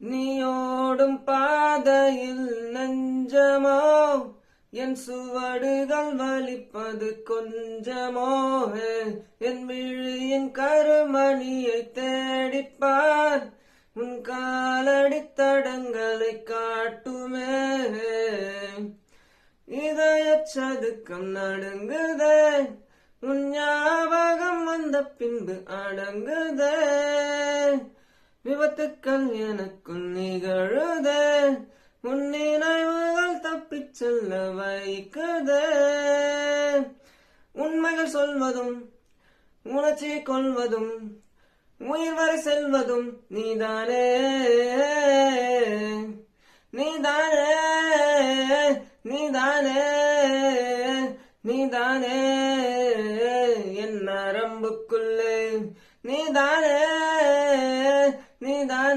நீயோடும் பாதையில் நெஞ்சமோ என் சுவடுகள் வலிப்பது கொஞ்சமோ என் விழியின் கருமணியை தேடிப்பார் உன் காலடி தடங்களை காட்டுமே இதய சதுக்கம் நடுங்குதே உன் ஞாபகம் வந்த பின்பு அடங்குதே விபத்துக்கள் எனக்குள் நிகழுதே உன் நினைவுகள் தப்பிச் செல்ல வைக்குதே உண்மைகள் சொல்வதும் உணர்ச்சி கொள்வதும் உயிர் வரை செல்வதும் நீதானே